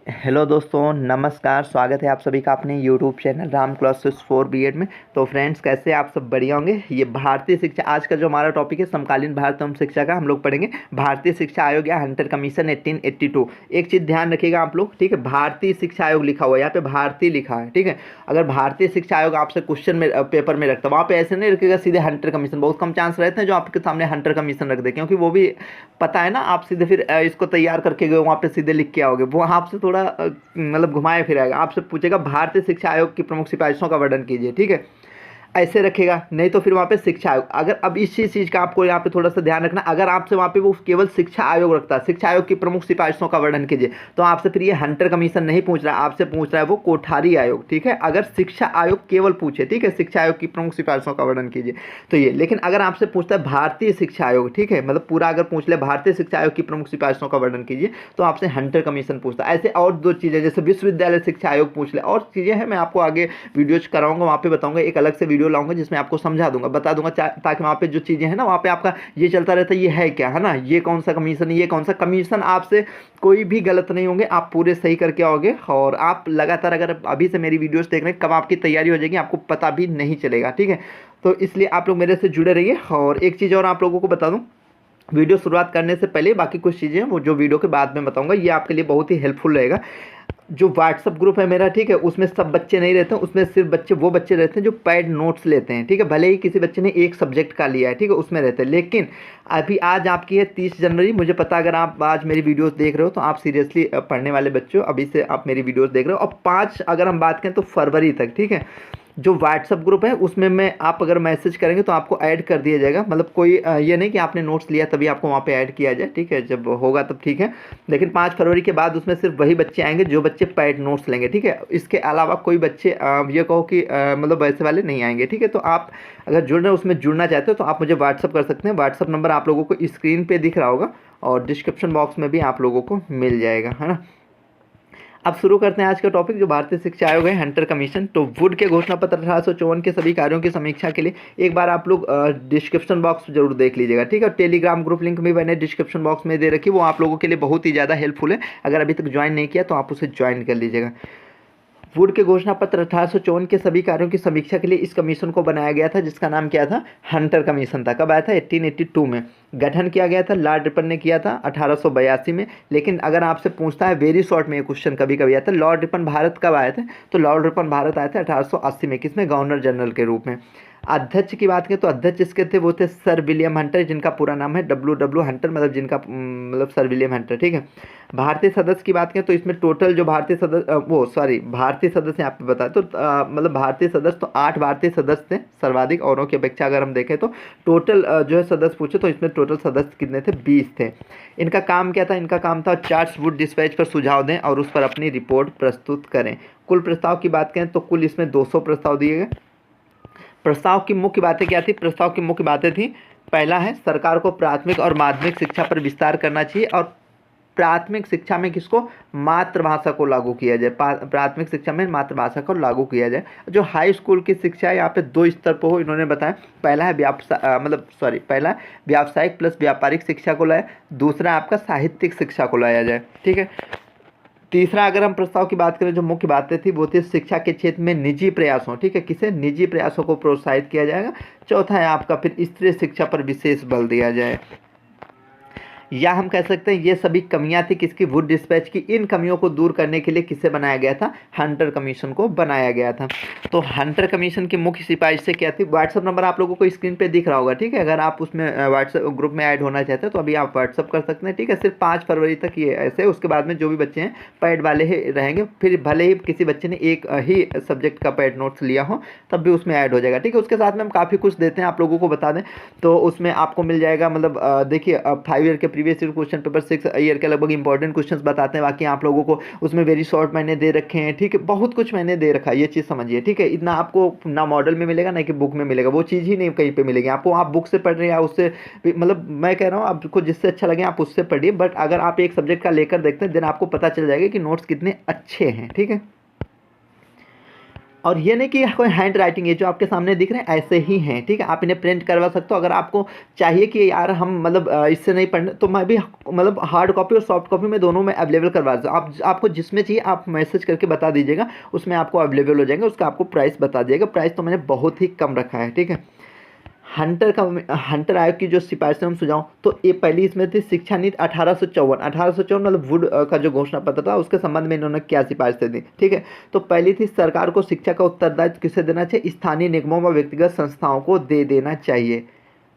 Hello दोस्तों, नमस्कार। स्वागत है आप सभी का अपने YouTube channel Ram classes for BEd में। तो फ्रेंड्स, कैसे आप सब? बढ़िया होंगे। ये भारतीय शिक्षा, आज का जो हमारा टॉपिक है समकालीन भारत एवं शिक्षा का, हम लोग पढ़ेंगे भारतीय शिक्षा आयोग या हंटर कमीशन 1882। एक चीज़ ध्यान रखिएगा आप लोग, ठीक है। भारतीय शिक्षा आयोग लिखा हुआ है, यहाँ पे भारतीय लिखा है, ठीक है। अगर भारतीय शिक्षा आयोग आपसे क्वेश्चन में पेपर में रखता है, वहाँ पे ऐसे नहीं रखेगा सीधे हंटर कमीशन। बहुत कम चांस रहते हैं जो आपके सामने हंटर कमीशन रख दे, क्योंकि वो भी पता है ना, आप सीधे फिर इसको तैयार करके गए वहाँ पे सीधे लिख के आओगे, वो आपसे थोड़ा मतलब घुमाए फिराएगा। आपसे पूछेगा भारतीय शिक्षा आयोग की प्रमुख सिफारिशों का वर्णन कीजिए, ठीक है। ऐसे रखेगा, नहीं तो फिर वहाँ पे शिक्षा आयोग। अगर अब इस चीज़ का आपको यहाँ पे थोड़ा सा ध्यान रखना, अगर आपसे वहाँ पे वो केवल शिक्षा आयोग रखता है, शिक्षा आयोग की प्रमुख सिफारिशों का वर्णन कीजिए, तो आपसे फिर ये हंटर कमीशन नहीं पूछ रहा है, आपसे पूछ रहा है वो कोठारी आयोग, ठीक है। अगर शिक्षा आयोग केवल पूछे, ठीक है, शिक्षा आयोग की प्रमुख सिफारिशों का वर्णन कीजिए, तो ये। लेकिन अगर आपसे पूछता है भारतीय शिक्षा आयोग, ठीक है, मतलब पूरा अगर पूछ ले भारतीय शिक्षा आयोग की प्रमुख सिफारिशों का वर्णन कीजिए, तो आपसे हंटर कमीशन पूछता है। ऐसे और दो चीज़ें, जैसे विश्वविद्यालय शिक्षा आयोग पूछ ले, और चीज़ें हैं, मैं आपको आगे वीडियोज कराऊंगा, वहाँ पे बताऊंगा, एक अलग से वीडियो लाऊंगा जिसमें आपको समझा दूंगा, बता दूंगा, ताकि वहाँ पे जो चीज़ें हैं ना, वहाँ पे आपका ये चलता रहता है, ये है क्या, है ना, ये कौन सा कमीशन, ये कौन सा कमीशन। आपसे कोई भी गलत नहीं होंगे, आप पूरे सही करके आओगे। और आप लगातार अगर अभी से मेरी वीडियोस देख रहे हैं, कब आपकी तैयारी हो जाएगी आपको पता भी नहीं चलेगा, ठीक है। तो इसलिए आप लोग मेरे से जुड़े रहिए। और एक चीज़ और आप लोगों को बता दूं, वीडियो शुरुआत करने से पहले बाकी कुछ चीज़ें वो जो वीडियो के बाद में बताऊंगा, ये आपके लिए बहुत ही हेल्पफुल रहेगा। जो व्हाट्सअप ग्रुप है मेरा, ठीक है, उसमें सब बच्चे नहीं रहते हैं, उसमें सिर्फ वो बच्चे रहते हैं जो पैड नोट्स लेते हैं, ठीक है। भले ही किसी बच्चे ने एक सब्जेक्ट का लिया है, ठीक है, उसमें रहते हैं। लेकिन अभी आज आपकी है 30 जनवरी, मुझे पता, अगर आप आज मेरी वीडियोस देख रहे हो तो आप सीरियसली पढ़ने वाले बच्चे हो, अभी से आप मेरी वीडियोस देख रहे हो। और 5 अगर हम बात करें तो फरवरी तक, ठीक है, जो व्हाट्सअप ग्रुप है उसमें मैं, आप अगर मैसेज करेंगे तो आपको ऐड कर दिया जाएगा। मतलब कोई ये नहीं कि आपने नोट्स लिया तभी आपको वहाँ पे ऐड किया जाए, ठीक है, जब होगा तब ठीक है। लेकिन 5 फरवरी के बाद उसमें सिर्फ वही बच्चे आएंगे जो बच्चे पैड नोट्स लेंगे, ठीक है। इसके अलावा कोई बच्चे ये कहो कि मतलब वैसे वाले नहीं आएंगे, ठीक है। तो आप अगर जुड़ रहे हो, उसमें जुड़ना चाहते हो, तो आप मुझे व्हाट्सअप कर सकते हैं। व्हाट्सअप नंबर आप लोगों को स्क्रीन पर दिख रहा होगा और डिस्क्रिप्शन बॉक्स में भी आप लोगों को मिल जाएगा, है ना। अब शुरू करते हैं आज का टॉपिक, जो भारतीय शिक्षा आयोग है हंटर कमीशन। तो वुड के घोषणा पत्र 1854 के सभी कार्यों की समीक्षा के लिए एक बार आप लोग डिस्क्रिप्शन बॉक्स जरूर देख लीजिएगा, ठीक है। टेलीग्राम ग्रुप लिंक भी मैंने डिस्क्रिप्शन बॉक्स में दे रखी, वो आप लोगों के लिए बहुत ही ज़्यादा हेल्पफुल है। अगर अभी तक ज्वाइन नहीं किया तो आप उसे ज्वाइन कर लीजिएगा। वुड के घोषणा पत्र 1854 के सभी कार्यों की समीक्षा के लिए इस कमीशन को बनाया गया था, जिसका नाम क्या था? हंटर कमीशन था। कब आया था? 1882 में गठन किया गया था। लॉर्ड रिपन ने किया था 1882 में। लेकिन अगर आपसे पूछता है वेरी शॉर्ट में, ये क्वेश्चन कभी कभी आता है, लॉर्ड रिपन भारत कब आए थे? तो लॉर्ड रिपन भारत आए थे 1880 में। किसमें? गवर्नर जनरल के रूप में। अध्यक्ष की बात करें तो अध्यक्ष इसके थे, वो थे सर विलियम हंटर, जिनका पूरा नाम है डब्ल्यू हंटर, मतलब जिनका मतलब सर विलियम हंटर, ठीक है। भारतीय सदस्य की बात करें तो इसमें टोटल जो भारतीय सदस्य भारतीय सदस्य यहाँ पे बताए तो मतलब भारतीय सदस्य तो 8 भारतीय सदस्य थे सर्वाधिक, औरों की अपेक्षा अगर हम देखें तो टोटल जो है सदस्य पूछे तो इसमें टोटल सदस्य कितने थे? 20 थे। इनका काम क्या था? इनका काम था चार्ट्स वुड डिस्पैच पर सुझाव दें और उस पर अपनी रिपोर्ट प्रस्तुत करें। कुल प्रस्ताव की बात करें तो कुल इसमें 200 प्रस्ताव दिए गए। प्रस्ताव की मुख्य बातें क्या थी? प्रस्ताव की मुख्य बातें थी, पहला है सरकार को प्राथमिक और माध्यमिक शिक्षा पर विस्तार करना चाहिए, और प्राथमिक शिक्षा में किसको? मातृभाषा को लागू किया जाए। प्राथमिक शिक्षा में मातृभाषा को लागू किया जाए। जो हाई स्कूल की शिक्षा है यहाँ पे 2 स्तर पर हो, इन्होंने बताया। पहला है पहला व्यावसायिक प्लस व्यापारिक शिक्षा को लाया, दूसरा आपका साहित्यिक शिक्षा को लाया जाए, ठीक है। तीसरा, अगर हम प्रस्ताव की बात करें, जो मुख्य बातें थी वो थी शिक्षा के क्षेत्र में निजी प्रयासों, ठीक है, किसे? निजी प्रयासों को प्रोत्साहित किया जाएगा। चौथा है आपका फिर स्त्री शिक्षा पर विशेष बल दिया जाए। या हम कह सकते हैं ये सभी कमियां थी किसकी? वुड डिस्पैच की। इन कमियों को दूर करने के लिए किसे बनाया गया था? हंटर कमीशन को बनाया गया था। तो हंटर कमीशन की मुख्य सिफारिशें क्या थी? व्हाट्सअप नंबर आप लोगों को स्क्रीन पे दिख रहा होगा, ठीक है। अगर आप उसमें व्हाट्सएप ग्रुप में ऐड होना चाहते हैं तो अभी आप व्हाट्सअप कर सकते हैं, ठीक है। सिर्फ 5 फरवरी तक ये ऐसे, उसके बाद में जो भी बच्चे हैं पैड वाले ही रहेंगे। फिर भले ही किसी बच्चे ने एक ही सब्जेक्ट का पैड नोट्स लिया हो तब भी उसमें ऐड हो जाएगा, ठीक है। उसके साथ में हम काफ़ी कुछ देते हैं, आप लोगों को बता दें तो उसमें आपको मिल जाएगा, मतलब देखिए 5 ईयर के previous year question paper, 6 year के लगभग इंपॉर्टेंट क्वेश्चंस बताते हैं। बाकी आप लोगों को उसमें वेरी शॉर्ट मैंने दे रखे हैं, ठीक है। बहुत कुछ मैंने दे रखा है, ये चीज़ समझिए, ठीक है। इतना आपको ना मॉडल में मिलेगा ना कि बुक में मिलेगा, वो चीज़ ही नहीं कहीं पे मिलेगी आपको। आप बुक से पढ़ रहे हैं या उससे, मतलब मैं कह रहा हूँ आपको जिससे अच्छा लगे आप उससे पढ़िए, बट अगर आप एक सब्जेक्ट का लेकर देखते हैं देन आपको पता चल जाएगा कि नोट्स कितने अच्छे हैं, ठीक है। और ये नहीं कि कोई हैंड राइटिंग है जो आपके सामने दिख रहे हैं ऐसे ही हैं, ठीक है। आप इन्हें प्रिंट करवा सकते हो। अगर आपको चाहिए कि यार हम मतलब इससे नहीं पढ़ने, तो मैं भी मतलब हार्ड कॉपी और सॉफ्ट कॉपी में दोनों में अवेलेबल करवा दूँ। आपको जिसमें चाहिए आप मैसेज करके बता दीजिएगा, उसमें आपको अवेलेबल हो जाएगा। उसका आपको प्राइस बता दिएगा। प्राइस तो मैंने बहुत ही कम रखा है, ठीक है। हंटर आयोग की जो सिफारिशें हम सुझाव, तो ये पहली इसमें थी शिक्षा नीति 1854 मतलब वुड का जो घोषणा पत्र था उसके संबंध में इन्होंने क्या सिफारिशें दी, ठीक है। तो पहली थी सरकार को शिक्षा का उत्तरदायित्व किसे देना चाहिए, स्थानीय निगमों व व्यक्तिगत संस्थाओं को दे देना चाहिए।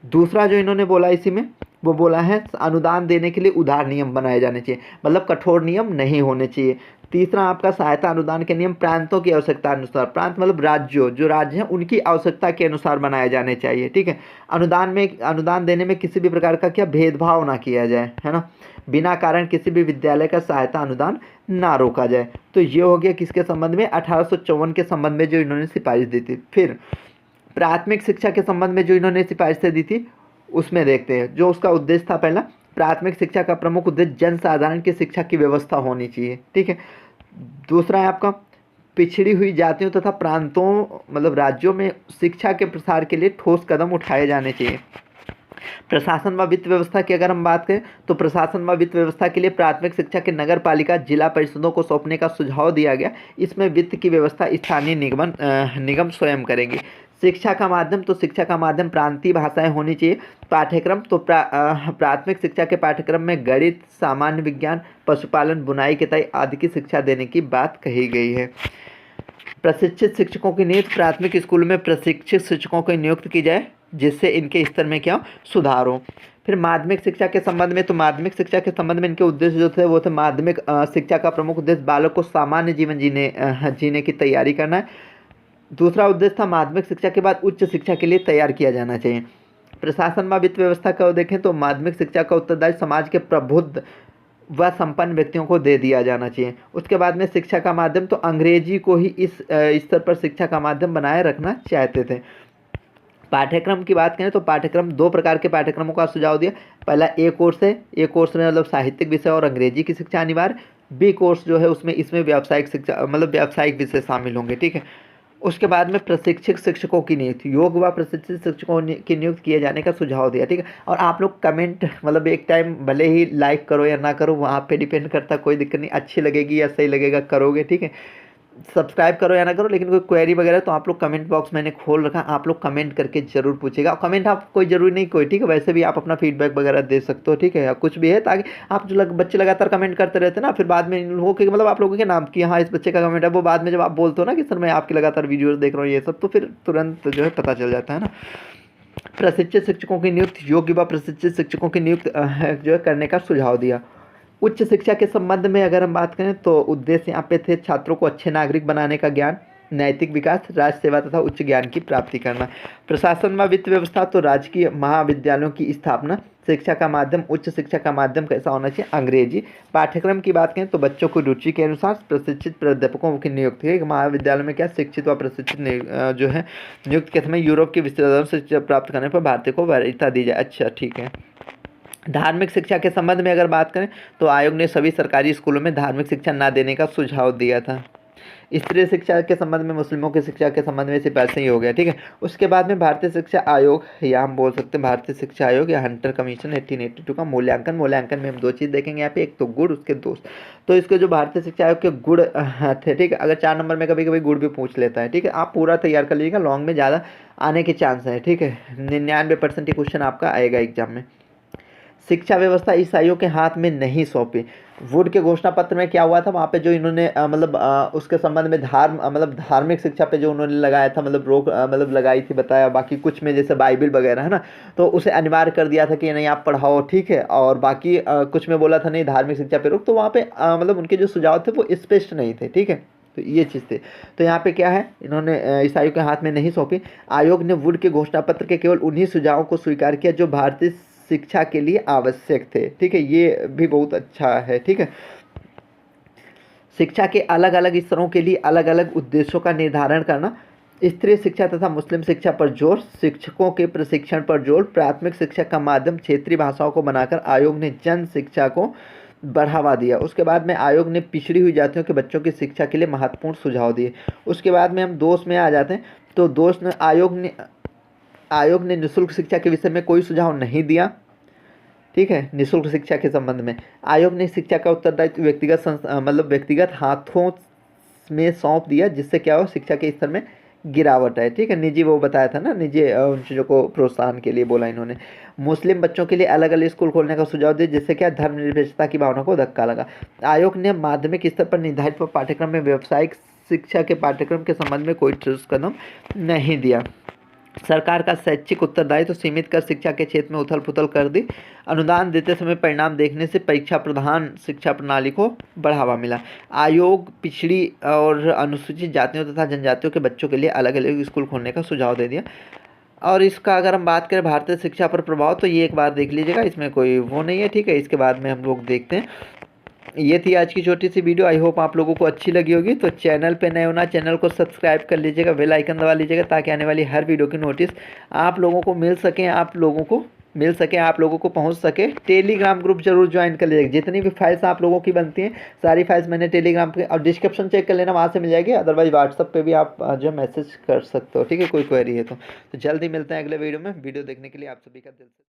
दूसरा जो इन्होंने बोला इसी में, वो बोला है अनुदान देने के लिए उदार नियम बनाए जाने चाहिए, मतलब कठोर नियम नहीं होने चाहिए। तीसरा आपका सहायता अनुदान के नियम प्रांतों की आवश्यकता अनुसार, प्रांत मतलब राज्यों, जो राज्य हैं उनकी आवश्यकता के अनुसार बनाए जाने चाहिए, ठीक है। अनुदान देने में किसी भी प्रकार का क्या भेदभाव ना किया जाए, है ना। बिना कारण किसी भी विद्यालय का सहायता अनुदान ना रोका जाए। तो ये हो गया किसके संबंध में, 1854 के संबंध में जो इन्होंने सिफारिश दी थी। फिर प्राथमिक शिक्षा के संबंध में जो इन्होंने सिफारिशें दी थी उसमें देखते हैं। जो उसका उद्देश्य था, पहला प्राथमिक शिक्षा का प्रमुख उद्देश्य जन साधारण की शिक्षा की व्यवस्था होनी चाहिए, ठीक है। दूसरा है आपका पिछड़ी हुई जातियों तथा प्रांतों मतलब राज्यों में शिक्षा के प्रसार के लिए ठोस कदम उठाए जाने चाहिए। प्रशासन व वित्त व्यवस्था की अगर हम बात करें, तो प्रशासन व वित्त व्यवस्था के लिए प्राथमिक शिक्षा के नगर पालिका जिला परिषदों को सौंपने का सुझाव दिया गया। इसमें वित्त की व्यवस्था स्थानीय निगम स्वयं करेंगे। शिक्षा का माध्यम, तो शिक्षा का माध्यम प्रांतीय भाषाएं होनी चाहिए। पाठ्यक्रम, तो प्राथमिक शिक्षा के पाठ्यक्रम में गणित, सामान्य विज्ञान, पशुपालन, बुनाई किताई आदि की शिक्षा देने की बात कही गई है। प्रशिक्षित शिक्षकों की नियुक्ति, प्राथमिक स्कूल में प्रशिक्षित शिक्षकों की नियुक्ति की जाए जिससे इनके स्तर में क्या सुधार हो। फिर माध्यमिक शिक्षा के संबंध में, तो माध्यमिक शिक्षा के संबंध में इनके उद्देश्य जो थे वो थे, माध्यमिक शिक्षा का प्रमुख उद्देश्य बालक को सामान्य जीवन जीने की तैयारी करना है। दूसरा उद्देश्य था माध्यमिक शिक्षा के बाद उच्च शिक्षा के लिए तैयार किया जाना चाहिए। प्रशासन व वित्त व्यवस्था का देखें तो माध्यमिक शिक्षा का उत्तरदायित्व समाज के प्रबुद्ध व संपन्न व्यक्तियों को दे दिया जाना चाहिए। उसके बाद में शिक्षा का माध्यम, तो अंग्रेजी को ही इस स्तर पर शिक्षा का माध्यम बनाए रखना चाहते थे। पाठ्यक्रम की बात करें तो पाठ्यक्रम, दो प्रकार के पाठ्यक्रमों का सुझाव दिया। पहला ए कोर्स है, ए कोर्स में मतलब साहित्यिक विषय और अंग्रेजी की शिक्षा अनिवार्य। बी कोर्स जो है इसमें व्यावसायिक शिक्षा मतलब व्यावसायिक विषय शामिल होंगे, ठीक है। उसके बाद में प्रशिक्षित शिक्षकों की नियुक्ति, योग व प्रशिक्षित शिक्षकों की नियुक्ति किए जाने का सुझाव दिया, ठीक है। और आप लोग कमेंट मतलब एक टाइम भले ही लाइक करो या ना करो, वहाँ पे डिपेंड करता, कोई दिक्कत नहीं, अच्छी लगेगी या सही लगेगा करोगे, ठीक है। सब्सक्राइब करो या ना करो, लेकिन कोई क्वेरी वगैरह तो आप लोग कमेंट बॉक्स मैंने खोल रखा, आप लोग कमेंट करके जरूर पूछेगा। कमेंट आप कोई जरूरी नहीं कोई, ठीक है, वैसे भी आप अपना फीडबैक वगैरह दे सकते हो, ठीक है, या कुछ भी है, ताकि आप जो बच्चे लगातार कमेंट करते रहते हैं ना, फिर बाद में हो कि मतलब आप लोगों के नाम कि हाँ इस बच्चे का कमेंट है, वो बाद में जब आप बोलते हो ना कि सर मैं आपकी लगातार वीडियोज़ देख रहा हूँ ये सब, तो फिर तुरंत जो है पता चल जाता है ना। प्रशिक्षित शिक्षकों की नियुक्ति, योग्य व प्रशिक्षित शिक्षकों की नियुक्ति जो है करने का सुझाव दिया। उच्च शिक्षा के संबंध में अगर हम बात करें तो उद्देश्य यहाँ पे थे छात्रों को अच्छे नागरिक बनाने का ज्ञान, नैतिक विकास, राष्ट्र सेवा तथा उच्च ज्ञान की प्राप्ति करना। प्रशासन व वित्त व्यवस्था, तो राजकीय महाविद्यालयों की स्थापना। शिक्षा का माध्यम, उच्च शिक्षा का माध्यम कैसा होना चाहिए, अंग्रेजी। पाठ्यक्रम की बात करें तो बच्चों को रुचि के अनुसार प्रशिक्षित प्राध्यापकों की नियुक्ति है। महाविद्यालय में क्या शिक्षित व प्रशिक्षित जो है नियुक्त के समय यूरोप के विश्वविद्यालयों से शिक्षा प्राप्त करने पर भारतीय को वरीयता दी जाए। अच्छा, ठीक है। धार्मिक शिक्षा के संबंध में अगर बात करें तो आयोग ने सभी सरकारी स्कूलों में धार्मिक शिक्षा न देने का सुझाव दिया था। स्त्री शिक्षा के संबंध में, मुस्लिमों की शिक्षा के संबंध में सिर्फ ऐसे ही हो गया, ठीक है। उसके बाद में भारतीय शिक्षा आयोग, या हम बोल सकते हैं भारतीय शिक्षा आयोग या हंटर कमीशन 1882 का मूल्यांकन में हम दो चीज़ देखेंगे यहाँ पे, एक तो गुण, उसके दोष। तो इसके जो भारतीय शिक्षा आयोग के गुण थे, ठीक है, अगर 4 नंबर में कभी कभी गुण भी पूछ लेता है, ठीक है, आप पूरा तैयार कर लीजिएगा, लॉन्ग में ज़्यादा आने के चांस है, ठीक है। 99% ये क्वेश्चन आपका आएगा एग्जाम में। शिक्षा व्यवस्था ईसाइयों के हाथ में नहीं सौंपी। वुड के घोषणा पत्र में क्या हुआ था, वहाँ पे जो इन्होंने उसके संबंध में धार्मिक शिक्षा पे जो उन्होंने लगाया था, रोक लगाई थी, बताया। बाकी कुछ में जैसे बाइबिल वगैरह है ना, तो उसे अनिवार्य कर दिया था कि नहीं आप पढ़ाओ, ठीक है। और बाकी कुछ में बोला था नहीं धार्मिक शिक्षा पे रोक, तो वहाँ पे उनके जो सुझाव थे वो स्पष्ट नहीं थे, ठीक है। तो ये चीज़ थी। तो यहाँ पे क्या है, इन्होंने ईसाइयों के हाथ में नहीं सौंपी। आयोग ने वुड के घोषणा पत्र के केवल उन्हीं सुझावों को स्वीकार किया जो भारतीय शिक्षा के लिए आवश्यक थे, ठीक है, ये भी बहुत अच्छा है, ठीक है। शिक्षा के अलग अलग स्तरों के लिए अलग अलग उद्देश्यों का निर्धारण करना। स्त्री शिक्षा तथा मुस्लिम शिक्षा पर जोर, शिक्षकों के प्रशिक्षण पर जोर, प्राथमिक शिक्षा का माध्यम क्षेत्रीय भाषाओं को बनाकर आयोग ने जन शिक्षा को बढ़ावा दिया। उसके बाद में आयोग ने पिछड़ी हुई जातियों के बच्चों की शिक्षा के लिए महत्वपूर्ण सुझाव दिए। उसके बाद में हम दोष में आ जाते हैं। तो दोष में आयोग ने निःशुल्क शिक्षा के विषय में कोई सुझाव नहीं दिया। ठीक है, निःशुल्क शिक्षा के संबंध में आयोग ने शिक्षा का उत्तरदायित्व मतलब व्यक्तिगत हाथों में सौंप दिया, जिससे क्या हो, शिक्षा के स्तर में गिरावट है। ठीक है, निजी वो बताया था ना, निजी उन चीज़ों को प्रोत्साहन के लिए बोला इन्होंने। मुस्लिम बच्चों के लिए अलग अलग स्कूल खोलने का सुझाव दिया, जिससे क्या धर्मनिरपेक्षता की भावना को धक्का लगा। आयोग ने माध्यमिक स्तर पर निर्धारित पाठ्यक्रम में व्यावसायिक शिक्षा के पाठ्यक्रम के संबंध में कोई ठोस कदम नहीं दिया। सरकार का शैक्षिक उत्तरदायित्व तो सीमित कर शिक्षा के क्षेत्र में उथल पुथल कर दी। अनुदान देते समय परिणाम देखने से परीक्षा प्रधान शिक्षा प्रणाली को बढ़ावा मिला। आयोग पिछड़ी और अनुसूचित जातियों तथा जनजातियों के बच्चों के लिए अलग अलग स्कूल खोलने का सुझाव दे दिया। और इसका अगर हम बात करें भारतीय शिक्षा पर प्रभाव, तो ये एक बार देख लीजिएगा, इसमें कोई वो नहीं है। ठीक है, इसके बाद में हम लोग देखते हैं। ये थी आज की छोटी सी वीडियो। आई होप आप लोगों को अच्छी लगी होगी। तो चैनल पे नए होना, चैनल को सब्सक्राइब कर लीजिएगा, बेल आइकन दबा लीजिएगा, ताकि आने वाली हर वीडियो की नोटिस आप लोगों को मिल सके, आप लोगों को पहुंच सके। टेलीग्राम ग्रुप जरूर ज्वाइन कर लीजिएगा। जितनी भी फाइल्स आप लोगों की बनती हैं, सारी फाइल्स मैंने टेलीग्राम पे, और डिस्क्रिप्शन चेक कर लेना, वहाँ से मिल जाएगी। अदरवाइज व्हाट्सअप पे भी आप जो मैसेज कर सकते हो। ठीक है, कोई क्वेरी है तो जल्दी मिलते हैं अगले वीडियो में। वीडियो देखने के लिए आप सभी का दिल से